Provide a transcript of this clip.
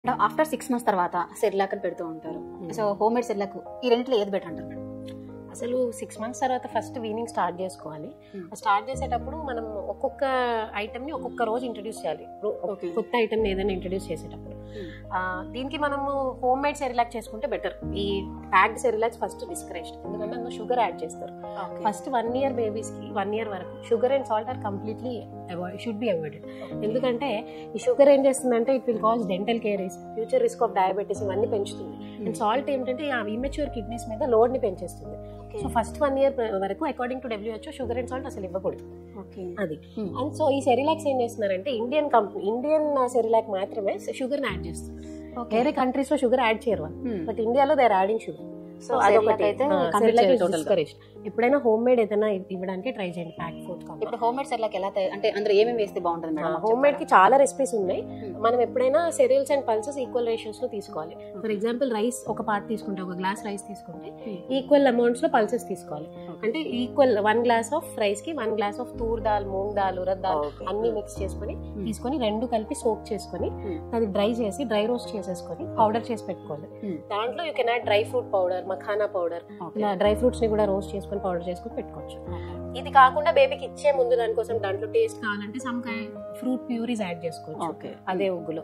After 6 months తర్వాత Cerelac అని పెడుతూ ఉంటారు. సో హోమ్ మేడ్ సెర్లాక్ ఈ రెండిట్లో ఏది బెటర్ అంటారు? అసలు 6 months తర్వాత ఫస్ట్ వీనింగ్ స్టార్ట్ చేసుకోవాలి. స్టార్ట్ చేసేటప్పుడు మనం ఒక్కొక్క ఐటమ్ ని ఒక్కొక్క రోజు ఇంట్రడ్యూస్ చేయాలి. కొత్త ఐటమ్ ఏదైనా ఇంట్రడ్యూస్ చేసేటప్పుడు దీనికి మనము హోమ్ మేడ్ సెరిలాక్ చేసుకుంటే బెటర్. ఈ ప్యాక్డ్ సెరిలాక్స్ ఫస్ట్ డిస్కరేజ్డ్, ఎందుకంటే అందులో షుగర్ యాడ్ చేస్తారు. ఫస్ట్ 1 year బేబీస్ కి 1 year వరకు sugar and salt are completely should be avoided. ఎందుకంటే ఈ షుగర్ ఏం చేస్తుందంటే it will cause dental caries, future risk of diabetes ఇవన్నీ పెంచుతుంది. అండ్ సాల్ట్ ఏంటంటే ఆ ఇమ్మెచ్యూర్ కిడ్నీస్ మీద లోడ్ ని పెంచేస్తుంది. సో ఫస్ట్ 1 year వరకు according to WHO sugar and salt అసలు ఇవ్వకూడదు. అది అండ్ సో ఈ సెరిలాక్స్ ఏం చేస్తున్నారంటే ఇండియన్ సెరిలాక్ మాత్రమే షుగర్ యాడ్ చేస్తారు. వేరే కంట్రీస్ లో షుగర్ యాడ్ చేయరు, బట్ ఇండియాలో they are adding sugar. So అదొకటి డిస్కరేజ్. ఎప్పుడైనా హోమ్ మేడ్ ఏదైనా ఇవ్వడానికి ట్రై చేయండి, ప్యాక్ ఫుడ్. ఇప్పుడు హోమ్ మేడ్ సెర్లాక్ ఎలా అంటే అందులో ఏమేమి వేస్తే బాగుంటుంది మేడం? హోమ్ మేడ్ కి చాలా రెసిపీస్ ఉన్నాయి. మనం ఎప్పుడైనా cereals and pulses equal ratios లో తీసుకోవాలి. ఫర్ ఎగ్జాంపుల్ రైస్ ఒక పార్ట్ తీసుకుంటే, ఒక గ్లాస్ రైస్ తీసుకుంటే ఈక్వల్ అమౌంట్స్ లో పల్సెస్ తీసుకోవాలి. అంటే ఈక్వల్ 1 glass ఆఫ్ రైస్ కి 1 glass ఆఫ్ తూర్ దాల్, మూంగ్ దాల్, ఉరద్ దాల్ అన్ని మిక్స్ చేసుకుని తీసుకొని రెండు కలిపి సోక్ చేసుకుని అది డ్రై చేసి డ్రై రోస్ట్ చేసేసుకొని పౌడర్ చేసి పెట్టుకోవాలి. దాంట్లో you can add dry fruit powder, makhana powder, ఇలా డ్రై ఫ్రూట్స్ ని కూడా రోస్ట్ చేసుకుని పౌడర్ చేసుకుని పెట్టుకోవచ్చు. ఇది కాకుండా బేబీకి ఇచ్చే ముందు దానికోసం దాంట్లో టేస్ట్ కావాలంటే సమ్ ఫ్రూట్ ప్యూరీస్ యాడ్ చేసుకోవచ్చు అదే ఉగ్గులో.